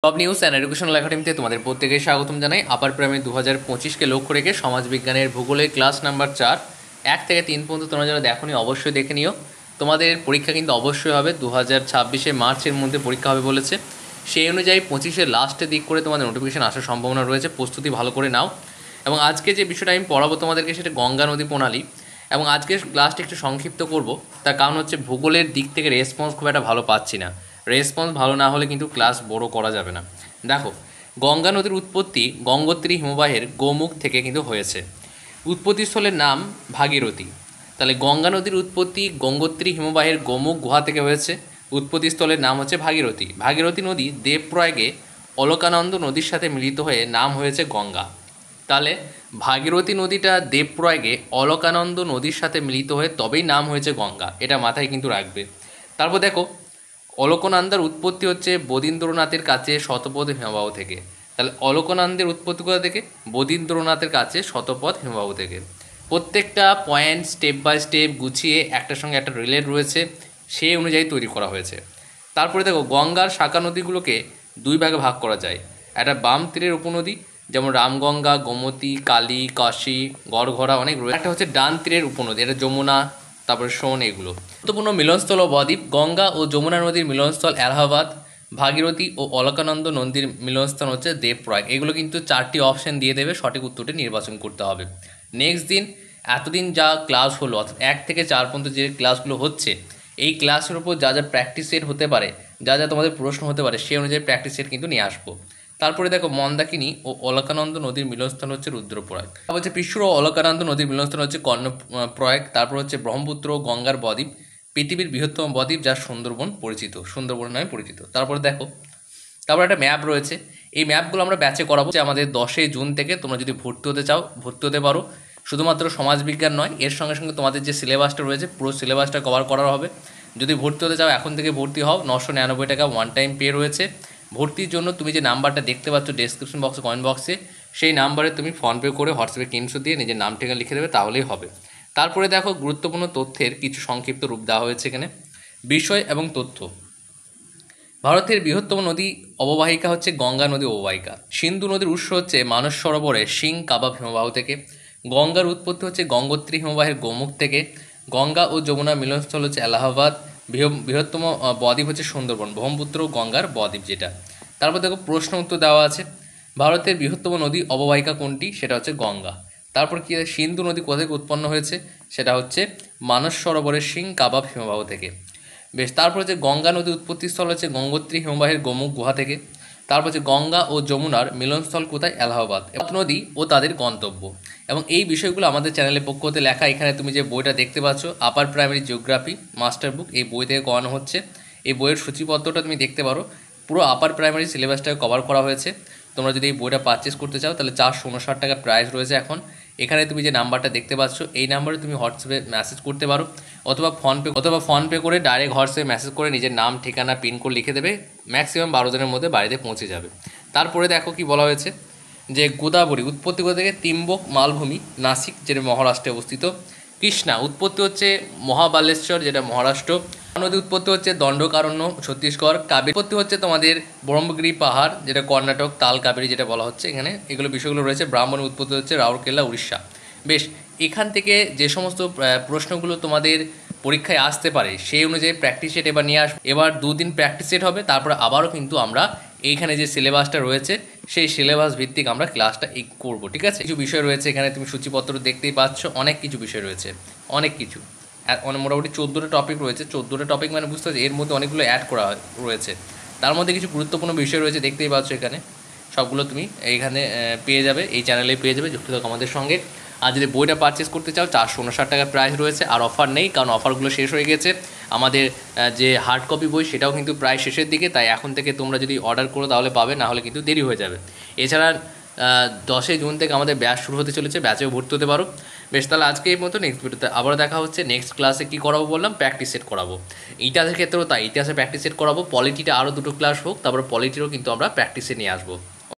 Top news and educational একাডেমিতে তোমাদের প্রত্যেকে স্বাগতম জানাই। আপার প্রাইমারি 2025-কে লক্ষ্য রেখে সমাজবিজ্ঞানের ভূগোলের ক্লাস নাম্বার 4 1 থেকে 3 পর্যন্ত তোমরা যারা দেখোনি অবশ্যই দেখে নিও। তোমাদের পরীক্ষা কিন্তু অবশ্যই হবে 2026 মার্চের মধ্যে পরীক্ষা হবে বলেছে। সেই অনুযায়ী 25-এর লাস্টের দিক করে তোমাদের নোটিফিকেশন আসার সম্ভাবনা রয়েছে, প্রস্তুতি ভালো করে নাও। এবং আজকে যে বিষয়টা আমি পড়াবো তোমাদেরকে সেটা গঙ্গা নদী প্রণালী। এবং আজকে ক্লাসটা একটু সংক্ষিপ্ত করব, তার কারণ হচ্ছে ভূগোলের দিক থেকে রেসপন্স খুব একটা ভালো পাচ্ছি না। রেসপন্স ভালো না হলে কিন্তু ক্লাস বড় করা যাবে না। দেখো, গঙ্গা নদীর উৎপত্তি গঙ্গোত্রী হিমবাহের গোমুখ থেকে কিন্তু হয়েছে। উৎপত্তিস্থলের নাম ভাগীরথী। তাহলে গঙ্গা নদীর উৎপত্তি গঙ্গোত্রী হিমবাহের গোমুখ গুহা থেকে হয়েছে। উৎপত্তিস্থলের নাম হচ্ছে ভাগীরথী। ভাগীরথী নদী দেবপ্রয়াগে অলকানন্দ নদীর সাথে মিলিত হয়ে নাম হয়েছে গঙ্গা। তাহলে ভাগীরথী নদীটা দেবপ্রয়াগে অলকানন্দ নদীর সাথে মিলিত হয়ে তবেই নাম হয়েছে গঙ্গা, এটা মাথায় কিন্তু রাখবে। তারপর দেখো, অলকনন্দার উৎপত্তি হচ্ছে বদীন্দ্রনাথের কাছে শতপথ হিমবাহ থেকে। তাহলে অলকনন্দের উৎপত্তি কোথা থেকে? বদীন্দ্রনাথের কাছে শতপথ হিমবাহ থেকে। প্রত্যেকটা পয়েন্ট স্টেপ বাই স্টেপ গুছিয়ে একটার সঙ্গে একটা রিলেট রয়েছে, সেই অনুযায়ী তৈরি করা হয়েছে। তারপরে দেখো, গঙ্গার শাখা নদীগুলোকে দুই ভাগে ভাগ করা যায়। একটা বাম তীরের উপনদী, যেমন রামগঙ্গা, গোমতী, কালী, কাশী, গড়ঘরা অনেক রয়েছে। একটা হচ্ছে ডান তীরের উপনদী, এটা যমুনা, তারপরে সোন, এগুলো। গুরুত্বপূর্ণ মিলনস্থল ও বদ্বীপ: গঙ্গা ও যমুনা নদীর মিলনস্থল এলাহাবাদ, ভাগীরথী ও অলকানন্দ নদীর মিলনস্থল হচ্ছে দেবপ্রয়াগ। এগুলো কিন্তু 4টি অপশন দিয়ে দেবে, সঠিক উত্তরটি নির্বাচন করতে হবে। নেক্সট দিন, এতদিন যা ক্লাস হলো অর্থাৎ 1 থেকে 4 পর্যন্ত যে ক্লাসগুলো হচ্ছে, এই ক্লাসের উপর যা যা প্র্যাকটিস সেট হতে পারে, যা যা তোমাদের প্রশ্ন হতে পারে, সেই অনুযায়ী প্র্যাকটিস সেট কিন্তু নিয়ে আসবো। তারপরে দেখো, মন্দাকিনী ও অলকানন্দ নদীর মিলনস্থল হচ্ছে রুদ্রপ্রয়াগ। তারপর হচ্ছে পিশুর ও অলকানন্দ নদীর মিলনস্থল হচ্ছে কর্ণপ্রয়াগ। তারপর হচ্ছে ব্রহ্মপুত্র ও গঙ্গার বদ্বীপ, পৃথিবীর বৃহত্তম বদ্বীপ যা সুন্দরবন পরিচিত, সুন্দরবন নামে পরিচিত। তারপরে দেখো, তারপর একটা ম্যাপ রয়েছে। এই ম্যাপগুলো আমরা ব্যাচে করাবো, যে আমাদের 10 জুন থেকে তোমরা যদি ভর্তি হতে চাও ভর্তি হতে পারো। শুধুমাত্র সমাজবিজ্ঞান নয়, এর সঙ্গে সঙ্গে তোমাদের যে সিলেবাসটা রয়েছে পুরো সিলেবাসটা কভার করা হবে। যদি ভর্তি হতে চাও এখন থেকে ভর্তি হও, 999 টাকা ওয়ান টাইম পে রয়েছে। ভর্তির জন্য তুমি যে নাম্বারটা দেখতে পাচ্ছ ডেসক্রিপশন বক্সে, কমেন্ট বক্সে, সেই নাম্বারে তুমি ফোনপে করে হোয়াটসঅ্যাপে স্ক্রিনশট দিয়ে নিজের নাম ঠিকানা লিখে দেবে, তাহলেই হবে। তারপরে দেখো, গুরুত্বপূর্ণ তথ্যের কিছু সংক্ষিপ্ত রূপ দেওয়া হয়েছে এখানে। বিষয় এবং তথ্য: ভারতের বৃহত্তম নদী অববাহিকা হচ্ছে গঙ্গা নদী অববাহিকা। সিন্ধু নদীর উৎস হচ্ছে মানস সরোবরের সিং কাবাব হিমবাহ থেকে। গঙ্গার উৎপত্তি হচ্ছে গঙ্গোত্রী হিমবাহের গোমুখ থেকে। গঙ্গা ও যমুনা মিলনস্থল হচ্ছে এলাহাবাদ। বৃহত্তম বদ্বীপ হচ্ছে সুন্দরবন, ব্রহ্মপুত্র গঙ্গার বদ্বীপ যেটা। তারপর দেখো, প্রশ্ন উত্তর দেওয়া আছে। ভারতের বৃহত্তম নদী অববাহিকা কোনটি? সেটা হচ্ছে গঙ্গা। তারপর কি, সিন্ধু নদী কোথা থেকে উৎপন্ন হয়েছে? সেটা হচ্ছে মানস সরোবরের সিং কাবাব হিমবাহ থেকে। বেশ, তারপর হচ্ছে গঙ্গা নদীর উৎপত্তিস্থল হচ্ছে গঙ্গোত্রী হিমবাহের গোমুখ গুহা থেকে। তারপর হচ্ছে গঙ্গা ও যমুনার মিলনস্থল কোথায়? এলাহাবাদ। নদী ও তাদের গন্তব্য। এবং এই বিষয়গুলো আমাদের চ্যানেলের পক্ষ হতে লেখা। এখানে তুমি যে বইটা দেখতে পাচ্ছ, আপার প্রাইমারি জিওগ্রাফি মাস্টার বুক, এই বই থেকে করানো হচ্ছে। এই বইয়ের সূচিপত্রটা তুমি দেখতে পারো, পুরো আপার প্রাইমারি সিলেবাসটাকে কভার করা হয়েছে। তোমরা যদি এই বইটা পারচেস করতে চাও তাহলে 459 টাকা প্রাইস রয়েছে এখন। এখানে তুমি যে নাম্বারটা দেখতে পাচ্ছ, এই নাম্বারে তুমি হোয়াটসঅ্যাপে মেসেজ করতে পারো, অথবা ফোনপে করে ডাইরেক্ট হোয়াটসঅ্যাপে মেসেজ করে নিজের নাম, ঠিকানা, পিনকোড লিখে দেবে। ম্যাক্সিমাম 12 দিনের মধ্যে বাড়িতে পৌঁছে যাবে। তারপরে দেখো কি বলা হয়েছে, যে গোদাবরী উৎপত্তি কোথা থেকে? তিম্বক মালভূমি, নাসিক যেটা মহারাষ্ট্রে অবস্থিত। কৃষ্ণা উৎপত্তি হচ্ছে মহাবালেশ্বর যেটা মহারাষ্ট্র। নদী উৎপত্তি হচ্ছে দণ্ডকারণ্য ছত্তিশগড়। কাবেরী উৎপত্তি হচ্ছে তোমাদের ব্রহ্মগিরি পাহাড় যেটা কর্ণাটক, তাল কাবেরী যেটা বলা হচ্ছে এখানে, এগুলো বিষয়গুলো রয়েছে। ব্রাহ্মণী উৎপত্তি হচ্ছে রাউরকেলা, উড়িষ্যা। বেশ, এখান থেকে যে সমস্ত প্রশ্নগুলো তোমাদের পরীক্ষায় আসতে পারে সেই অনুযায়ী প্র্যাকটিস সেট এবার নিয়ে আসবো। এবার 2 দিন প্র্যাকটিস সেট হবে, তারপরে আবারও কিন্তু আমরা এইখানে যে সিলেবাসটা রয়েছে সেই সিলেবাস ভিত্তিক আমরা ক্লাসটা করবো, ঠিক আছে? কিছু বিষয় রয়েছে এখানে, তুমি সূচিপত্র দেখতেই পাচ্ছ, অনেক কিছু বিষয় রয়েছে, অনেক কিছু। মোটামুটি 14টা টপিক রয়েছে। 14টা টপিক মানে বুঝতে পারছি, এর মধ্যে অনেকগুলো অ্যাড করা রয়েছে। তার মধ্যে কিছু গুরুত্বপূর্ণ বিষয় রয়েছে, দেখতেই পাচ্ছ এখানে। সবগুলো তুমি এইখানে পেয়ে যাবে, এই চ্যানেলে পেয়ে যাবে, যুক্ত থাকো আমাদের সঙ্গে। আর যদি বইটা পারচেস করতে চাও 459 টাকার প্রাইস রয়েছে, আর অফার নেই, কারণ অফারগুলো শেষ হয়ে গেছে। আমাদের যে হার্ড কপি বই সেটাও কিন্তু প্রায় শেষের দিকে, তাই এখন থেকে তোমরা যদি অর্ডার করো তাহলে পাবে, না হলে কিন্তু দেরি হয়ে যাবে। এছাড়া 10 জুন থেকে আমাদের ব্যাচ শুরু হতে চলেছে, ব্যাচেও ভর্তি হতে পারো। বেশ, তাহলে আজকে এই মতো, নেক্সট ভিডিওতে আবার দেখা হচ্ছে। নেক্সট ক্লাসে কী করাবো বললাম? প্র্যাকটিস সেট করাবো। ইতিহাসের ক্ষেত্রেও তাই, ইতিহাসে প্র্যাকটিস সেট করাবো। পলিটিটা আরও 2টো ক্লাস হোক, তারপর পলিটিরও কিন্তু আমরা প্র্যাকটিসে নিয়ে আসবো।